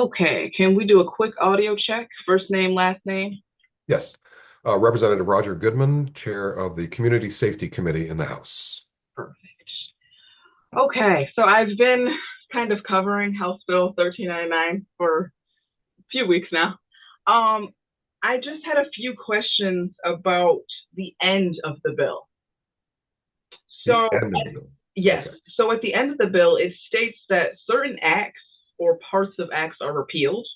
Okay, can we do a quick audio check? First name, last name? Yes. Representative Roger Goodman, Chair of the Community Safety Committee in the House. Perfect. Okay, so I've been kind of covering House Bill 1399 for a few weeks now. Um, I just had a few questions about the end of the bill. The So, end of the bill. yes, Okay. so at the end of the bill, it states that certain acts or parts of acts are repealed,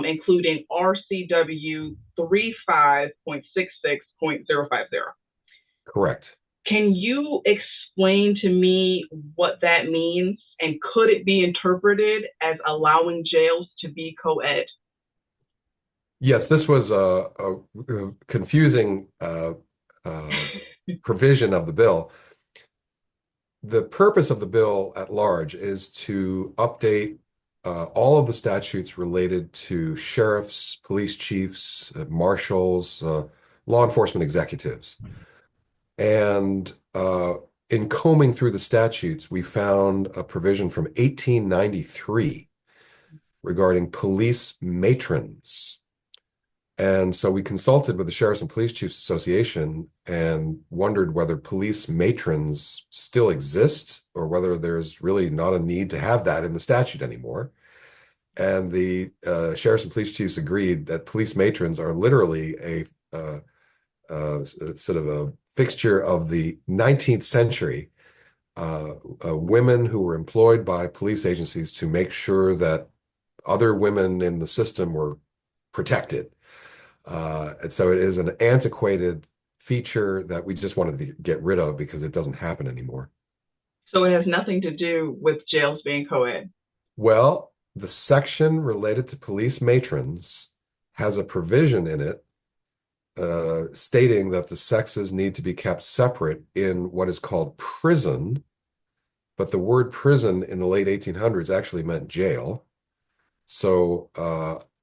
including RCW 35.66.050. Correct. Can you explain to me what that means? And could it be interpreted as allowing jails to be co-ed? Yes, this was a confusing provision of the bill. The purpose of the bill at large is to update all of the statutes related to sheriffs, police chiefs, marshals, law enforcement executives. And in combing through the statutes, we found a provision from 1893 regarding police matrons. And so we consulted with the Sheriffs and Police Chiefs Association and wondered whether police matrons still exist or whether there's really not a need to have that in the statute anymore. And the Sheriffs and Police Chiefs agreed that police matrons are literally sort of a fixture of the 19th century, women who were employed by police agencies to make sure that other women in the system were protected. And so it is an antiquated feature that we just wanted to get rid of because it doesn't happen anymore. So it has nothing to do with jails being co-ed. Well, the section related to police matrons has a provision in it stating that the sexes need to be kept separate in what is called prison, but the word prison in the late 1800s actually meant jail. So,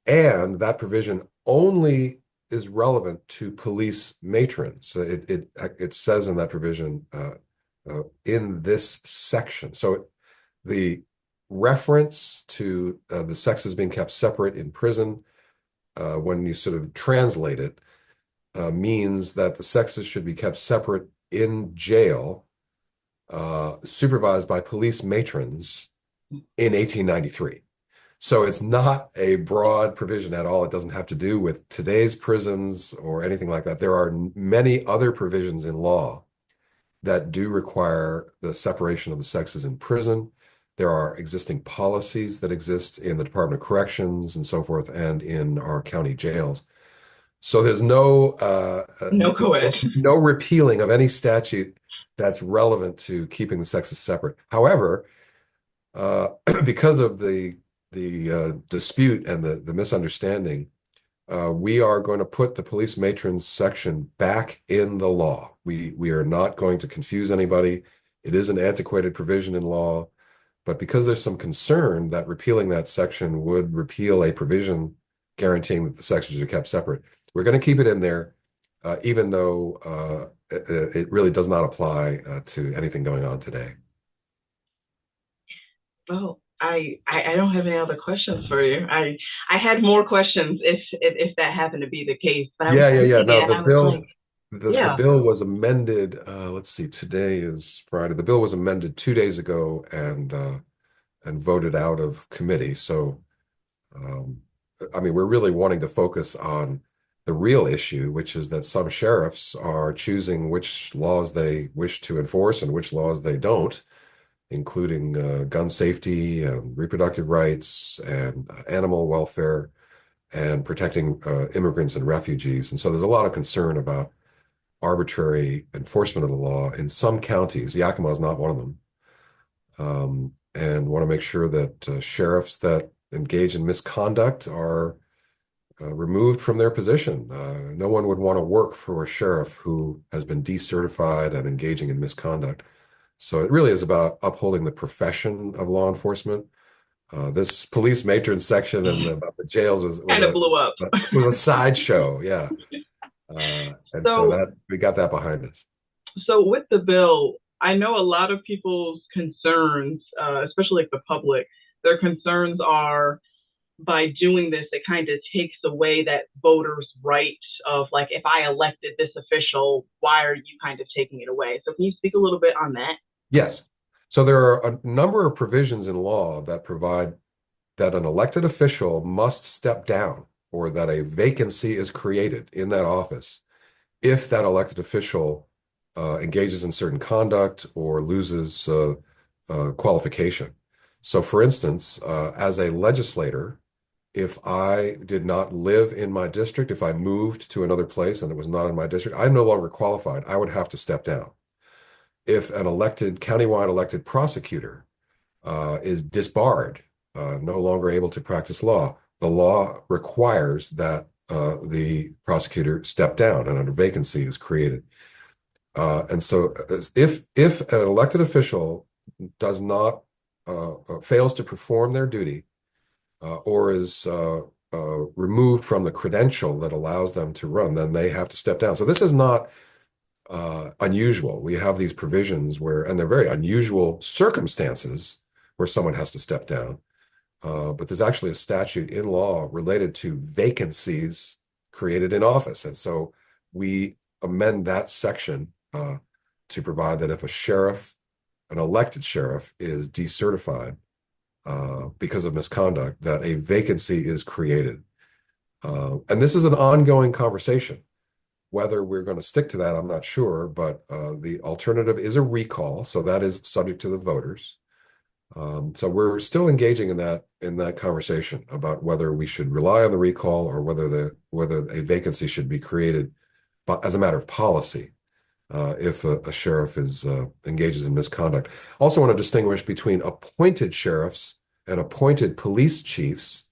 and that provision only is relevant to police matrons. So it says in that provision in this section. So the reference to the sexes being kept separate in prison, when you sort of translate it, means that the sexes should be kept separate in jail, supervised by police matrons in 1893. So it's not a broad provision at all. It doesn't have to do with today's prisons or anything like that. There are many other provisions in law that do require the separation of the sexes in prison. There are existing policies that exist in the Department of Corrections and so forth, and in our county jails. So there's No co-ed. no repealing of any statute that's relevant to keeping the sexes separate. However, uh, because of the dispute and the misunderstanding, we are going to put the police matrons section back in the law. We are not going to confuse anybody. It is an antiquated provision in law, but because there's some concern that repealing that section would repeal a provision guaranteeing that the sexes are kept separate, we're going to keep it in there, even though it really does not apply to anything going on today. Well, I don't have any other questions for you. I had more questions if that happened to be the case, but I was Yeah. reading No, it and the I was like, bill, the yeah. bill was amended. Let's see, today is Friday. The bill was amended 2 days ago and voted out of committee. So, um, I mean, we're really wanting to focus on the real issue, which is that some sheriffs are choosing which laws they wish to enforce and which laws they don't, including gun safety and reproductive rights and animal welfare and protecting immigrants and refugees. And so there's a lot of concern about arbitrary enforcement of the law in some counties. Yakima is not one of them. And want to make sure that sheriffs that engage in misconduct are removed from their position. No one would want to work for a sheriff who has been decertified and engaging in misconduct. So it really is about upholding the profession of law enforcement. This police matron section and about the jails Kind of blew up. was a sideshow. Yeah. And so So that we got that behind us. so with the bill, I know a lot of people's concerns, especially like the public, their concerns are by doing this, it kind of takes away that voters' right of like, if I elected this official, why are you kind of taking it away? So can you speak a little bit on that? Yes. So there are a number of provisions in law that provide that an elected official must step down or that a vacancy is created in that office if that elected official engages in certain conduct or loses qualification. So, for instance, as a legislator, if I did not live in my district, if I moved to another place and it was not in my district, I'm no longer qualified. I would have to step down. If an countywide elected prosecutor is disbarred, no longer able to practice law, the law requires that the prosecutor step down and a vacancy is created. And so, if an elected official does not fails to perform their duty or is removed from the credential that allows them to run, then they have to step down. So this is not unusual. We have these provisions where, and they're very unusual circumstances where someone has to step down. But there's actually a statute in law related to vacancies created in office. And so we amend that section to provide that if a sheriff, an elected sheriff, is decertified because of misconduct, that a vacancy is created. And this is an ongoing conversation. Whether we're going to stick to that, I'm not sure, but the alternative is a recall, so that is subject to the voters. So we're still engaging in that conversation about whether we should rely on the recall or whether a vacancy should be created, but as a matter of policy, if a sheriff is engages in misconduct. Also, want to distinguish between appointed sheriffs and appointed police chiefs.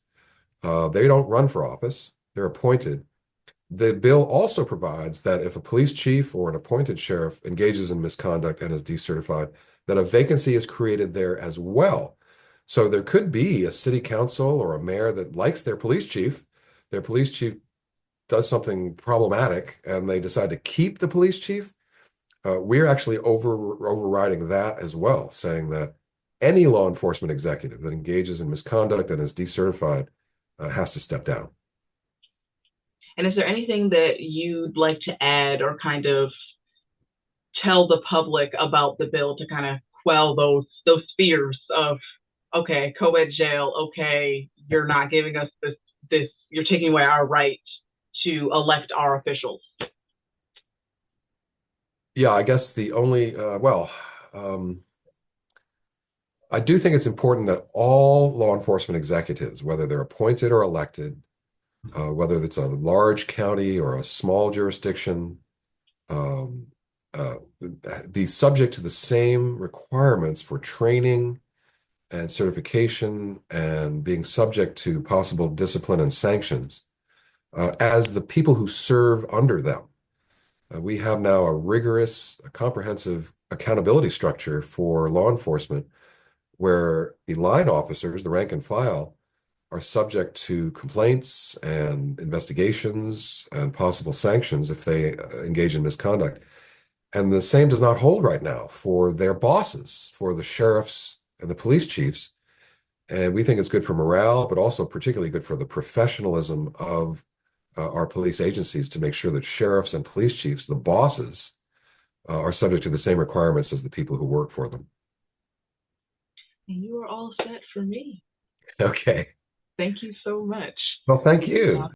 They don't run for office; they're appointed. The bill also provides that if a police chief or an appointed sheriff engages in misconduct and is decertified, that a vacancy is created there as well. So there could be a city council or a mayor that likes their police chief. Their police chief does something problematic and they decide to keep the police chief. We're actually overriding that as well, saying that any law enforcement executive that engages in misconduct and is decertified has to step down. And is there anything that you'd like to add or kind of tell the public about the bill to kind of quell those fears of, okay, co-ed jail, okay, you're not giving us this you're taking away our right to elect our officials. Yeah, I guess the only, I do think it's important that all law enforcement executives, whether they're appointed or elected, whether it's a large county or a small jurisdiction, um, uh, be subject to the same requirements for training and certification and being subject to possible discipline and sanctions as the people who serve under them. We have now a rigorous, comprehensive accountability structure for law enforcement where the line officers, the rank and file, are subject to complaints and investigations and possible sanctions if they engage in misconduct. And the same does not hold right now for their bosses, for the sheriffs and the police chiefs. And we think it's good for morale, but also particularly good for the professionalism of our police agencies to make sure that sheriffs and police chiefs, the bosses, are subject to the same requirements as the people who work for them. And you are all set for me. Okay. Thank you so much. Well, thank you.